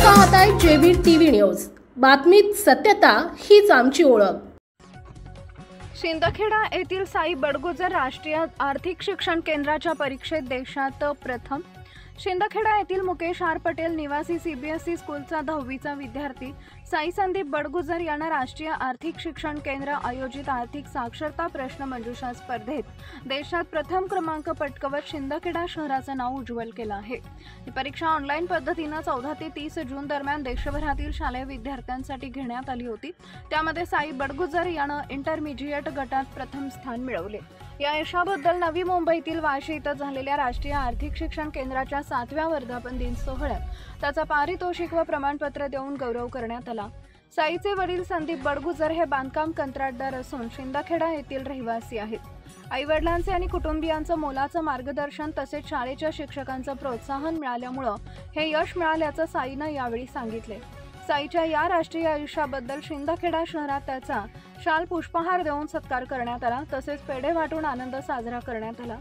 पाहताय JB TV news. बातमीत सत्यता हीच आमची ओळख। शिंदखेडा येथील साई बडगुजर राष्ट्रीय आर्थिक शिक्षण केंद्राच्या परीक्षेत देशात प्रथम। शिंदखेडा येथील मुकेश आर पटेल निवासी सीबीएसई स्कूलचा 10वीचा विद्यार्थी साई संदीप बडगुजर यांना राष्ट्रीय आर्थिक शिक्षण केंद्र आयोजित आर्थिक साक्षरता प्रश्न मंजुषा स्पर्धेत देशात प्रथम क्रमांक पटकावत शिंदखेडा शहराचं नाव उज्ज्वल केलं आहे। ही परीक्षा ऑनलाईन पद्धतीने 14 ते 30 जून दरम्यान देशभरातील शालेय विद्यार्थ्यांसाठी घेण्यात आली होती। त्यामध्ये साई बडगुजर यानं इंटरमिजिएट गटात प्रथम स्थान मिळवले। या यशाबद्दल नवी मुंबईतील वाशी इथं झालेल्या राष्ट्रीय आर्थिक शिक्षण केंद्राच्या 7व्या वर्धापन दिन सोहळ्यात त्याचा पारितोषिक व प्रमाणपत्र देऊन गौरव करण्यात आला। साईचे वडील संदीप बडगुजर हे बांधकाम कंत्राटदार असून शिंदखेडा येथील रहिवासी आहेत। आई-वडिलांचे आणि कुटुंबियांचं मोलाचं मार्गदर्शन तसेच शाळेच्या शिक्षकांचं प्रोत्साहन मिळाल्यामुळे हे यश मिळाल्याचं साईनं यावेळी सांगितले। साईच्या या राष्ट्रीय आयुष्याबद्दल शिंदखेडा शहरात त्याचा शाल पुष्पहार देऊन सत्कार करण्यात आला, तसेच पेढे वाटून आनंद साजरा करण्यात आला।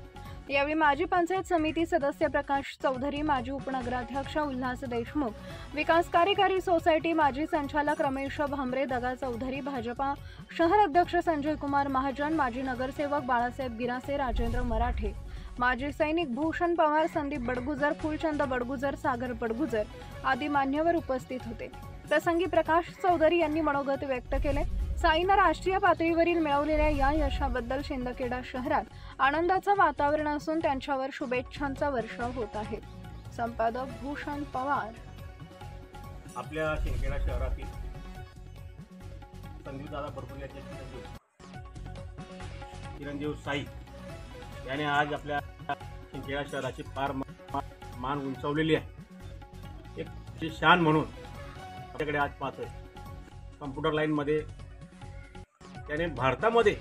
यावेळी माजी पंचायत समिती सदस्य प्रकाश चौधरी, माजी उपनगराध्यक्ष उल्हास देशमुख, विकास कार्यकारी सोसायटी माजी संचालक रमेश भामरे, दगा चौधरी, भाजपा शहर अध्यक्ष संजय कुमार महाजन, माजी नगरसेवक बाळासाहेब गिरासे, राजेंद्र मराठे, माजी सैनिक भूषण पवार, संदीप बडगुजर, फुलचंद बडगुजर, सागर बडगुजर आदी मान्यवर उपस्थित होते। प्रसंगी प्रकाश चौधरी यांनी मनोगत व्यक्त केले। साईनं राष्ट्रीय पातळीवरील मिळवलेल्या या यशाबद्दल शिंदखेडा शहरात आनंदाचं वातावरण असून त्यांच्यावर शुभेच्छांचा वर्षाव होत आहे। संपादक भूषण पवार। आपल्या शिंदखेडा शहरातील संदीप दादा बडगुजर यांचे चिरंजीव साई याने आज आपल्या शिंदखेडा शहराची फार मान उंचावलेली आहे। एक शान म्हणून आपल्याकडे आज पाहतोय कम्प्युटर लाईनमध्ये त्याने भारतामध्ये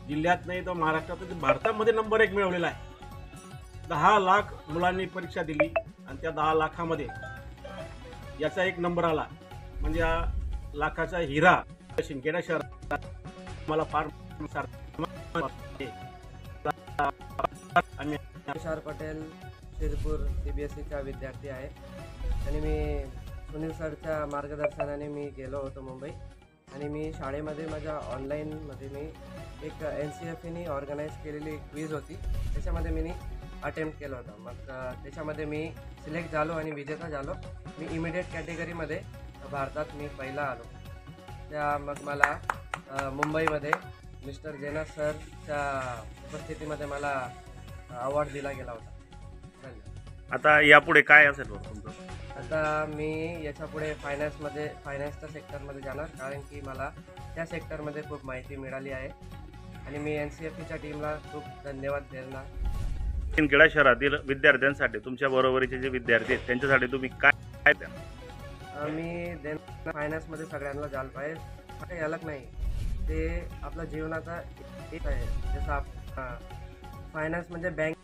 जिल्ह्यात नाही तर महाराष्ट्रात भारतामध्ये नंबर 1 मिळवलेला आहे। 10 लाख मुलांनी परीक्षा दिली आणि त्या 10 लाखामध्ये याचा एक नंबर आला, म्हणजे हा लाखाचा हिरा शिंदखेडा शहरात मला फार मुकेश आर पटेल शिरपूर सीबीएसईचा विद्यार्थी आहे आणि मी सुनील सरच्या मार्गदर्शनाने मी गेलो होतो मुंबई आणि मी शाळेमध्ये माझ्या ऑनलाईनमध्ये मी एक NCFEने ऑर्गनाईज केलेली क्विज होती, त्याच्यामध्ये मी अटेम्प्ट केलं होतं। मग त्याच्यामध्ये मी सिलेक्ट झालो आणि विजेता झालो। मी इमिडिएट कॅटेगरीमध्ये भारतात मी पहिला आलो। त्या मग मला मुंबईमध्ये मिस्टर जेना सरच्या उपस्थितीमध्ये मला अवॉर्ड दिला गेला होता। धन्यवाद। आता यापुढे काय असेल तुमचं? आता मी याच्यापुढे फायनान्सच्या सेक्टरमध्ये जाणार, कारण की मला त्या सेक्टरमध्ये खूप माहिती मिळाली आहे आणि मी NCFEच्या टीमला खूप धन्यवाद देणार। शिंदखेडा शहरातील विद्यार्थ्यांसाठी तुमच्या बरोबरीचे जे विद्यार्थी आहेत त्यांच्यासाठी तुम्ही काय द्या? मी फायनान्समध्ये सगळ्यांना जायला पाहिजे, काही अलग नाही, ते आपल्या जीवनाचा एक आहे। जसं फायनान्स म्हणजे बँक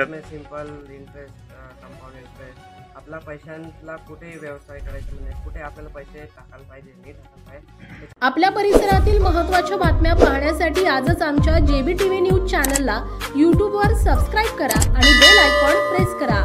में सिंपल इंटरेस्ट, कंपाऊंड इंटरेस्ट, आपला पैशांना कुठे व्यवसाय करायचा म्हणजे कुठे आपल्याला पैसे टाकायला पाहिजे, नाही टाकायला पाहिजे। आपल्या परिसरातील महत्त्वाच्या बातम्या पाहण्यासाठी आजच आमच्या जेबी टीव्ही न्यूज चॅनलला YouTube वर सबस्क्राईब करा आणि बेल आयकॉन प्रेस करा।